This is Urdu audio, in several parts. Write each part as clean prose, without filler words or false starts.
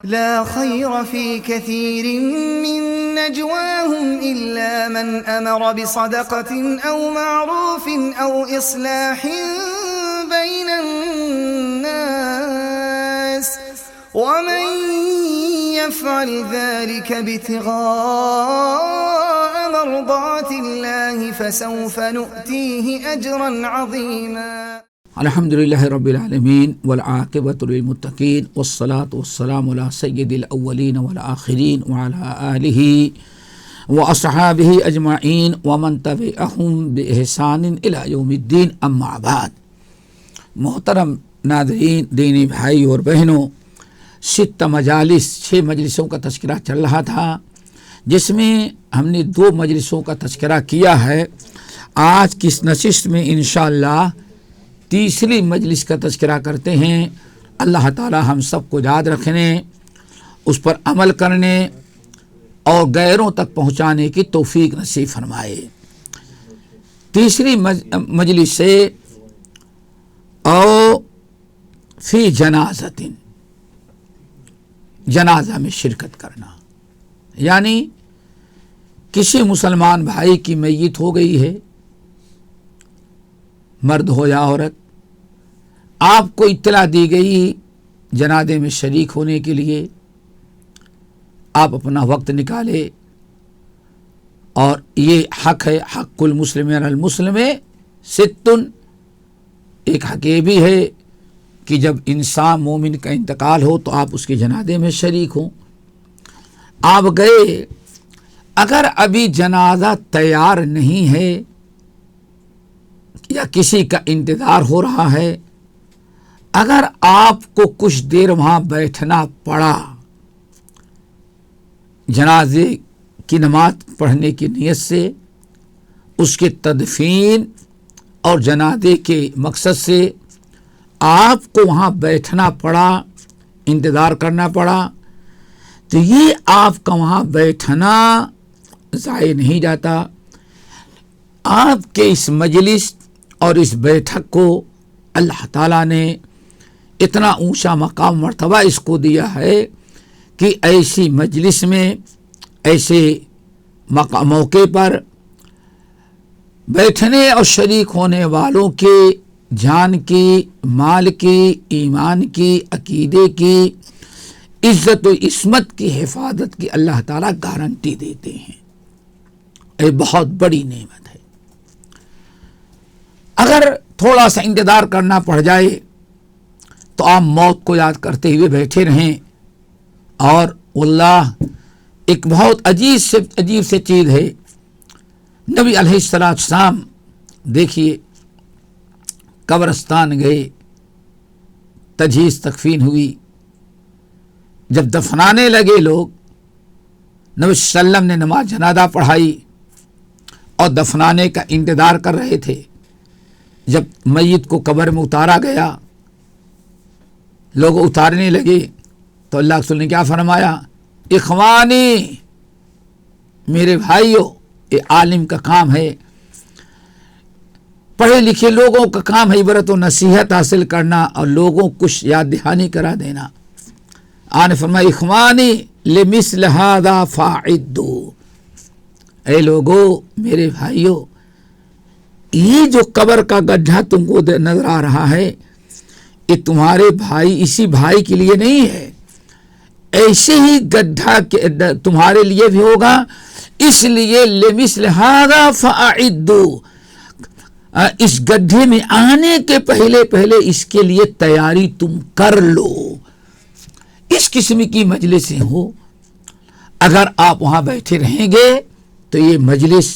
لا خير في كثير من نجواهم إلا من أمر بصدقة أو معروف أو إصلاح بين الناس ومن يفعل ذلك ابتغاء مرضات الله فسوف نؤتيه أجرا عظيما. الحمدللہ رب العالمین والعاقبۃ للمتقین والصلاۃ والسلام علی سید الاولین والآخرین وعلی آلہ واصحابہ اجمعین ومن تبعہم بإحسان الی یوم الدین، اما بعد۔ محترم ناظرین، دینی بھائی اور بہنوں، 6 مجلسوں کا تذکرہ چل رہا تھا، جس میں ہم نے 2 مجلسوں کا تذکرہ کیا ہے۔ آج کی اس نشست میں انشاءاللہ تیسری مجلس کا تذکرہ کرتے ہیں۔ اللہ تعالی ہم سب کو یاد رکھنے، اس پر عمل کرنے اور غیروں تک پہنچانے کی توفیق نصیب فرمائے۔ تیسری مجلس سے او فی جنازۃ، جنازہ میں شرکت کرنا، یعنی کسی مسلمان بھائی کی میت ہو گئی ہے، مرد ہو یا عورت، آپ کو اطلاع دی گئی جنازے میں شریک ہونے کے لیے، آپ اپنا وقت نکالے، اور یہ حق ہے، حق المسلم علی المسلم 6۔ ایک حق یہ بھی ہے کہ جب انسان مومن کا انتقال ہو تو آپ اس کے جنازے میں شریک ہوں۔ آپ گئے، اگر ابھی جنازہ تیار نہیں ہے یا کسی کا انتظار ہو رہا ہے، اگر آپ کو کچھ دیر وہاں بیٹھنا پڑا جنازے کی نماز پڑھنے کی نیت سے، اس کے تدفین اور جنازے کے مقصد سے آپ کو وہاں بیٹھنا پڑا، انتظار کرنا پڑا، تو یہ آپ کا وہاں بیٹھنا ضائع نہیں جاتا۔ آپ کے اس مجلس اور اس بیٹھک کو اللہ تعالیٰ نے اتنا اونچا مقام مرتبہ اس کو دیا ہے کہ ایسی مجلس میں، ایسے موقع پر بیٹھنے اور شریک ہونے والوں کے جان کی، مال کی، ایمان کی، عقیدے کی، عزت و عصمت کی حفاظت کی اللہ تعالیٰ گارنٹی دیتے ہیں۔ یہ بہت بڑی نعمت ہے۔ اگر تھوڑا سا انتظار کرنا پڑ جائے تو آپ موت کو یاد کرتے ہوئے بیٹھے رہیں، اور واللہ ایک بہت عجیب سے چیز ہے۔ نبی علیہ السلام دیکھیے، قبرستان گئے، تجہیز تکفین ہوئی، جب دفنانے لگے لوگ، نبی صلی اللہ علیہ وسلم نے نماز جنازہ پڑھائی اور دفنانے کا انتظار کر رہے تھے۔ جب میت کو قبر میں اتارا گیا، لوگ اتارنے لگے، تو اللہ کے رسول نے کیا فرمایا؟ اخوانی، میرے بھائیوں، یہ عالم کا کام ہے، پڑھے لکھے لوگوں کا کام ہے عبرت و نصیحت حاصل کرنا اور لوگوں کو کچھ یاد دہانی کرا دینا۔ آپ نے فرمایا اخوانی لمثل ھذا فاعدوا، اے لوگو، میرے بھائیوں، یہ جو قبر کا گڈھا تم کو نظر آ رہا ہے، یہ تمہارے بھائی، اسی بھائی کے لیے نہیں ہے، ایسے ہی گڈھا تمہارے لیے بھی ہوگا، اس لیے لمثل ھذا فاعدوا، اس گڈھے میں آنے کے پہلے اس کے لیے تیاری تم کر لو۔ اس قسم کی مجلسیں ہو، اگر آپ وہاں بیٹھے رہیں گے تو یہ مجلس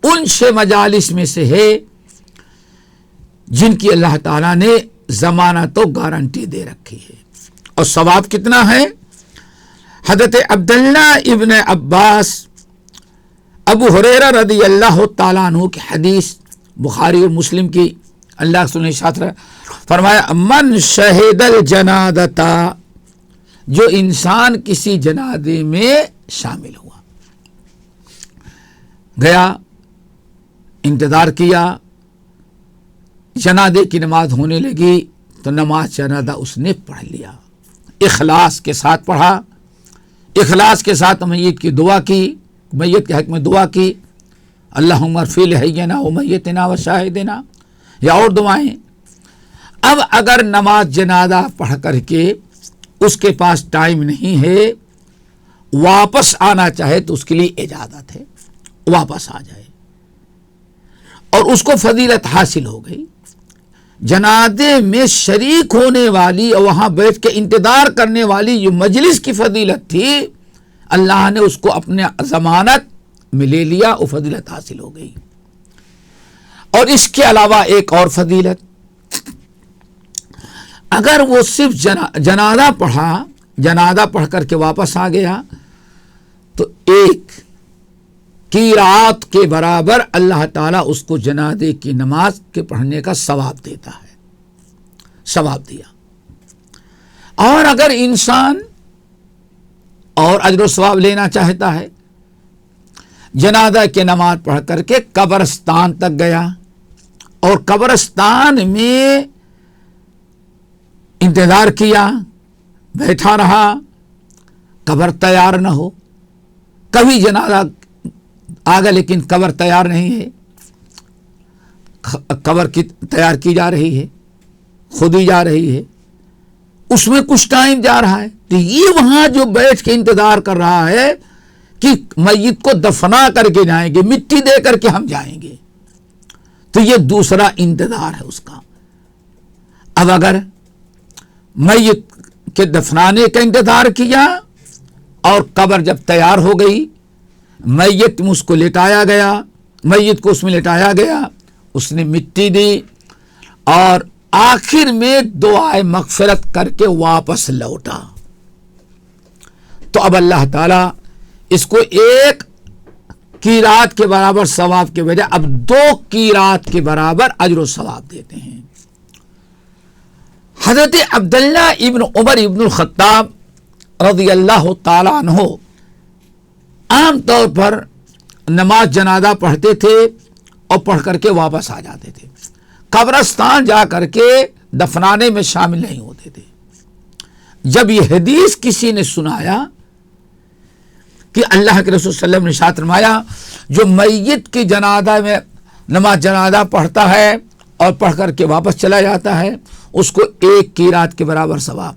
ان 6 مجالس میں سے ہے جن کی اللہ تعالیٰ نے ضمانت و گارنٹی دے رکھی ہے۔ اور ثواب کتنا ہے؟ حضرت عبداللہ ابن عباس، ابو ہریرہ رضی اللہ تعالیٰ عنہ کی حدیث بخاری اور مسلم کی، اللہ سنے ساتھ فرمایا من شہد الجنازۃ، جو انسان کسی جنازے میں شامل ہوا، گیا، انتظار کیا، جنازے کی نماز ہونے لگی تو نماز جنازہ اس نے پڑھ لیا، اخلاص کے ساتھ پڑھا، اخلاص کے ساتھ میت کی دعا کی، میت کے حق میں دعا کی، اللہم اغفر لحینا و میتنا و شاہدنا، یا اور دعائیں۔ اب اگر نماز جنازہ پڑھ کر کے اس کے پاس ٹائم نہیں ہے، واپس آنا چاہے تو اس کے لیے اجازت ہے، واپس آ جائے اور اس کو فضیلت حاصل ہو گئی۔ جنازے میں شریک ہونے والی اور وہاں بیٹھ کے انتظار کرنے والی جو مجلس کی فضیلت تھی، اللہ نے اس کو اپنے ضمانت میں لے لیا، وہ فضیلت حاصل ہو گئی۔ اور اس کے علاوہ ایک اور فضیلت، اگر وہ صرف جنازہ پڑھا، جنازہ پڑھ کر کے واپس آ گیا، تو ایک قرات کے برابر اللہ تعالیٰ اس کو جنازے کی نماز کے پڑھنے کا ثواب دیتا ہے، ثواب دیا۔ اور اگر انسان اور اجر و ثواب لینا چاہتا ہے، جنازہ کی نماز پڑھ کر کے قبرستان تک گیا اور قبرستان میں انتظار کیا، بیٹھا رہا، قبر تیار نہ ہو، کبھی جنازہ آ گیا لیکن قبر تیار نہیں ہے، قبر کی تیار کی جا رہی ہے، کھودی جا رہی ہے، اس میں کچھ ٹائم جا رہا ہے، تو یہ وہاں جو بیٹھ کے انتظار کر رہا ہے کہ میت کو دفنا کر کے جائیں گے، مٹی دے کر کے ہم جائیں گے، تو یہ دوسرا انتظار ہے اس کا۔ اب اگر میت کے دفنانے کا انتظار کیا اور قبر جب تیار ہو گئی، میت میں اس کو لٹایا گیا، میت کو اس میں لٹایا گیا، اس نے مٹی دی اور آخر میں دعائے مغفرت کر کے واپس لوٹا، تو اب اللہ تعالیٰ اس کو ایک قیرات کے برابر ثواب کے بجائے اب 2 قیرات کے برابر اجر و ثواب دیتے ہیں۔ حضرت عبداللہ ابن عمر ابن الخطاب رضی اللہ تعالیٰ عنہ عام طور پر نماز جنازہ پڑھتے تھے اور پڑھ کر کے واپس آ جاتے تھے، قبرستان جا کر کے دفنانے میں شامل نہیں ہوتے تھے۔ جب یہ حدیث کسی نے سنایا کہ اللہ کے رسول صلی اللہ علیہ وسلم نے ارشاد فرمایا، جو میت کی جنازہ میں نماز جنازہ پڑھتا ہے اور پڑھ کر کے واپس چلا جاتا ہے، اس کو 1 قیرات کے برابر ثواب،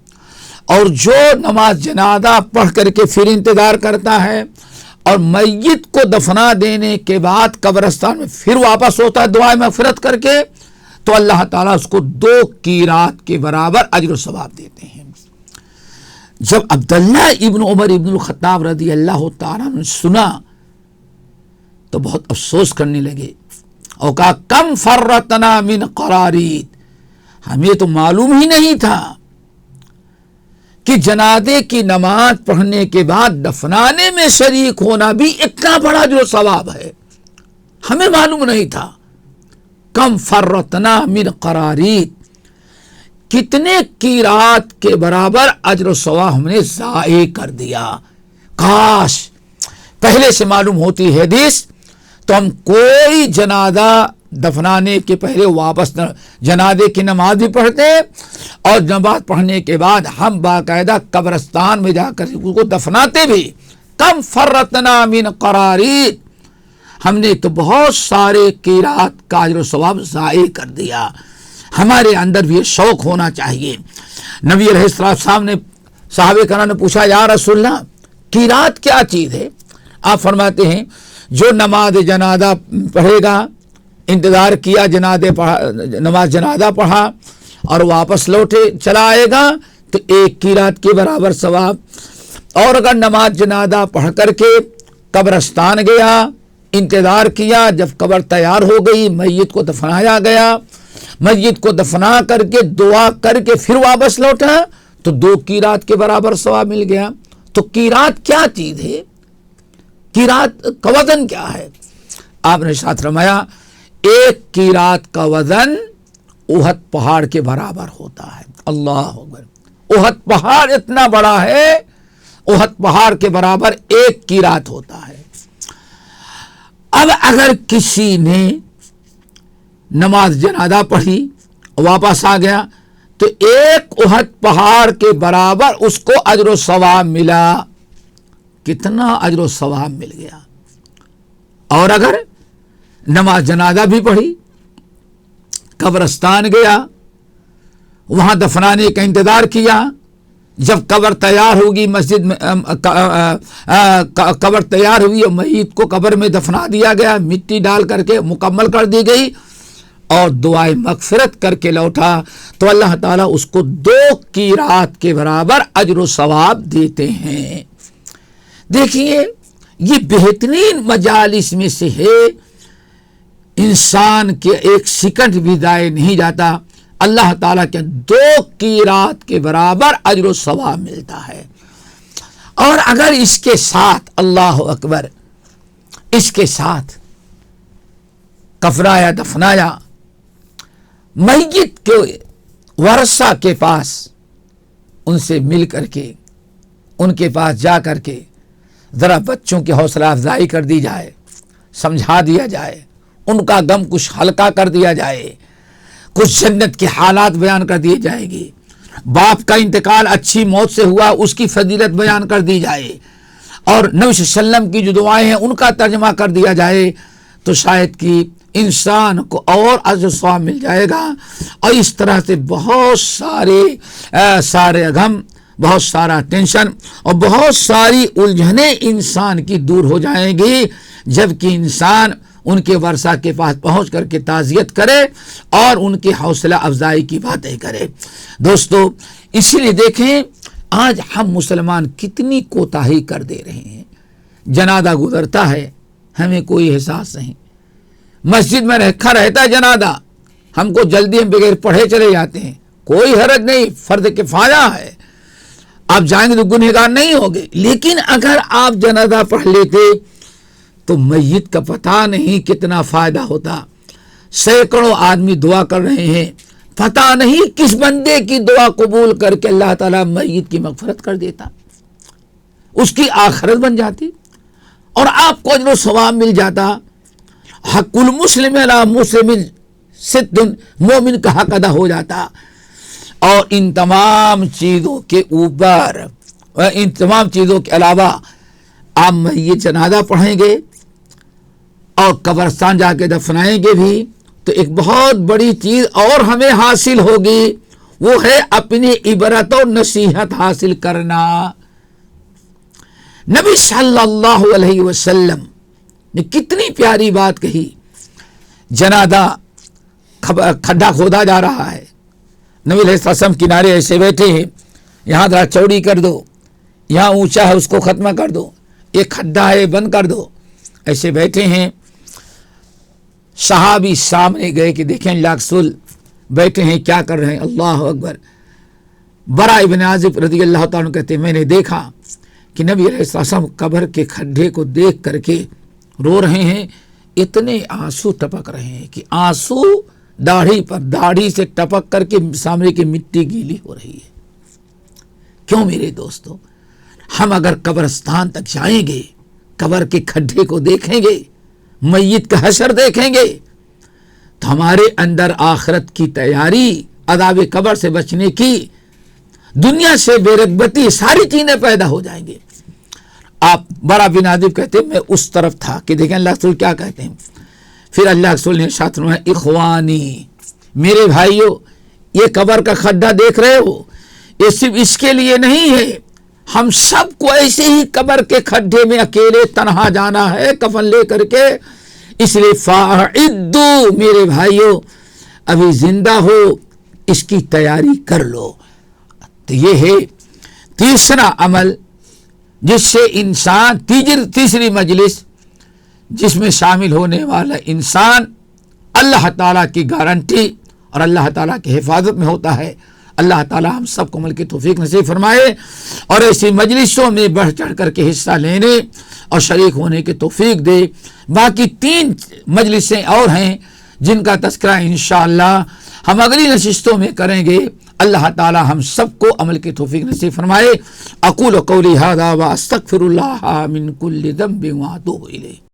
اور جو نماز جنازہ پڑھ کر کے پھر انتظار کرتا ہے اور میت کو دفنا دینے کے بعد قبرستان میں پھر واپس ہوتا ہے دعائے مغفرت کر کے، تو اللہ تعالیٰ اس کو 2 قیرات کے برابر اجر و ثواب دیتے ہیں۔ جب عبداللہ ابن عمر ابن الخطاب رضی اللہ تعالیٰ نے سنا تو بہت افسوس کرنے لگے اور کہا، کم فرتنا من قرارید، ہمیں تو معلوم ہی نہیں تھا کہ جنازے کی نماز پڑھنے کے بعد دفنانے میں شریک ہونا بھی اتنا بڑا جو ثواب ہے، ہمیں معلوم نہیں تھا۔ کم فرتنا من قرارید، کتنے قیرات کے برابر اجر و ثواب ہم نے ضائع کر دیا، کاش پہلے سے معلوم ہوتی حدیث تو ہم کوئی جنازہ دفنانے کے پہلے واپس جنازے کی نماز بھی پڑھتے اور نماز پڑھنے کے بعد ہم باقاعدہ قبرستان میں جا کر اس کو دفناتے بھی۔ کم فرتنا من قرارید، ہم نے تو بہت سارے قیرات کا اجر و ثواب ضائع کر دیا۔ ہمارے اندر بھی یہ شوق ہونا چاہیے۔ نبی علیہ السلام نے صحابہ کرام نے پوچھا، یا رسول اللہ قیرات کیا چیز ہے؟ آپ فرماتے ہیں، جو نماز جنازہ پڑھے گا، انتظار کیا، نماز جنازہ پڑھا اور واپس لوٹے چلا آئے گا تو 1 قیرات کے برابر ثواب، اور اگر نماز جنازہ پڑھ کر کے قبرستان گیا، انتظار کیا، جب قبر تیار ہو گئی، میت کو دفنایا گیا، میت کو دفنا کر کے دعا کر کے پھر واپس لوٹا تو 2 قیرات کے برابر ثواب مل گیا۔ تو قیرات کیا چیز ہے؟ قیرات کا وزن کیا ہے؟ آپ نے ارشاد فرمایا، 1 قیرات کا وزن احد پہاڑ کے برابر ہوتا ہے۔ اللہ اکبر، احد پہاڑ اتنا بڑا ہے، احد پہاڑ کے برابر 1 قیرات ہوتا ہے۔ اب اگر کسی نے نماز جنازہ پڑھی واپس آ گیا، تو ایک احد پہاڑ کے برابر اس کو اجر و ثواب ملا. کتنا اجر و ثواب مل گیا. اور اگر نماز جنازہ بھی پڑھی، قبرستان گیا، وہاں دفنانے کا انتظار کیا، جب قبر تیار ہوگی، مسجد میں قبر تیار ہوئی اور میت کو قبر میں دفنا دیا گیا، مٹی ڈال کر کے مکمل کر دی گئی اور دعائے مغفرت کر کے لوٹا، تو اللہ تعالیٰ اس کو 2 قیرات کے برابر اجر و ثواب دیتے ہیں. دیکھیے یہ بہترین مجالس میں سے ہے، انسان کے ایک سیکنڈ بھی ضائع نہیں جاتا، اللہ تعالیٰ کے 2 قیرات کے برابر اجر و ثواب ملتا ہے. اور اگر اس کے ساتھ اللہ اکبر، اس کے ساتھ کفنایا دفنایا، میت کے ورثہ کے پاس ان سے مل کر کے، ان کے پاس جا کر کے ذرا بچوں کی حوصلہ افزائی کر دی جائے، سمجھا دیا جائے، ان کا غم کچھ ہلکا کر دیا جائے، کچھ جنت کے حالات بیان کر دیے جائے گی، باپ کا انتقال اچھی موت سے ہوا اس کی فضیلت بیان کر دی جائے، اور نبی صلی اللہ علیہ وسلم کی جو دعائیں ہیں ان کا ترجمہ کر دیا جائے، تو شاید کہ انسان کو اور اجر و ثواب مل جائے گا. اور اس طرح سے بہت سارے غم، بہت سارا ٹینشن اور بہت ساری الجھنیں انسان کی دور ہو جائیں گی، جبکہ انسان ان کے ورثہ کے پاس پہنچ کر کے تعزیت کرے اور ان کی حوصلہ افزائی کی باتیں کرے. دوستو اسی لیے دیکھیں آج ہم مسلمان کتنی کوتاہی کر دے رہے ہیں. جنازہ گزرتا ہے، ہمیں کوئی احساس نہیں، مسجد میں رکھا رہتا ہے جنازہ، ہم کو جلدی ہم بغیر پڑھے چلے جاتے ہیں، کوئی حرج نہیں، فرض کفایہ ہے، آپ جائیں گے تو گنہگار نہیں ہوگے. لیکن اگر آپ جنازہ پڑھ لیتے تو میت کا پتہ نہیں کتنا فائدہ ہوتا. سینکڑوں آدمی دعا کر رہے ہیں، پتہ نہیں کس بندے کی دعا قبول کر کے اللہ تعالیٰ میت کی مغفرت کر دیتا، اس کی آخرت بن جاتی اور آپ کو اجر و ثواب مل جاتا. حق المسلم علی مسلم ست، مومن کا حق ادا ہو جاتا. اور ان تمام چیزوں کے اوپر، ان تمام چیزوں کے علاوہ آپ میت جنازہ پڑھیں گے اور قبرستان جا کے دفنائیں گے بھی، تو ایک بہت بڑی چیز اور ہمیں حاصل ہوگی، وہ ہے اپنی عبرت و نصیحت حاصل کرنا. نبی صلی اللہ علیہ وسلم نے کتنی پیاری بات کہی. جنازہ کھڈا کھودا جا رہا ہے، نبی علیہ السلام کنارے ایسے بیٹھے ہیں، یہاں ذرا چوڑی کر دو، یہاں اونچا ہے اس کو ختم کر دو، یہ کھڈا ہے بند کر دو. ایسے بیٹھے ہیں. صحابی سامنے گئے کہ دیکھیں اللہ رسول بیٹھے ہیں، کیا کر رہے ہیں؟ اللہ اکبر. برا ابن عازب رضی اللہ تعالیٰ عنہ کہتے ہیں میں نے دیکھا کہ نبی علیہ السلام قبر کے کھڈے کو دیکھ کر کے رو رہے ہیں، اتنے آنسو ٹپک رہے ہیں کہ آنسو داڑھی پر، داڑھی سے ٹپک کر کے سامنے کی مٹی گیلی ہو رہی ہے. کیوں میرے دوستو؟ ہم اگر قبرستان تک جائیں گے، قبر کے کھڈے کو دیکھیں گے، میت کا حشر دیکھیں گے، تو ہمارے اندر آخرت کی تیاری، عذاب قبر سے بچنے کی، دنیا سے بے رغبتی، ساری چیزیں پیدا ہو جائیں گے. آپ برا بن عازب کہتے ہیں میں اس طرف تھا کہ دیکھیں اللہ رسول کیا کہتے ہیں. پھر اللہ رسول نے ارشاد فرمایا اخوانی، میرے بھائیو، یہ قبر کا کھڈا دیکھ رہے ہو، یہ صرف اس کے لیے نہیں ہے، ہم سب کو ایسے ہی قبر کے کھڈے میں اکیلے تنہا جانا ہے کفن لے کر کے، اس لیے فاعدوا، میرے بھائیو ابھی زندہ ہو، اس کی تیاری کر لو. تو یہ ہے تیسرا عمل جس سے انسان، تیسری مجلس جس میں شامل ہونے والا انسان اللہ تعالیٰ کی گارنٹی اور اللہ تعالیٰ کی حفاظت میں ہوتا ہے. اللہ تعالیٰ ہم سب کو عمل کی توفیق نصیب فرمائے اور ایسی مجلسوں میں بڑھ چڑھ کر کے حصہ لینے اور شریک ہونے کی توفیق دے. باقی 3 مجلسیں اور ہیں جن کا تذکرہ انشاءاللہ ہم اگلی نشستوں میں کریں گے. اللہ تعالیٰ ہم سب کو عمل کی توفیق نصیب فرمائے. اقول قولی ھذا واستغفر اللہ من کل ذنب واتوب الیہ.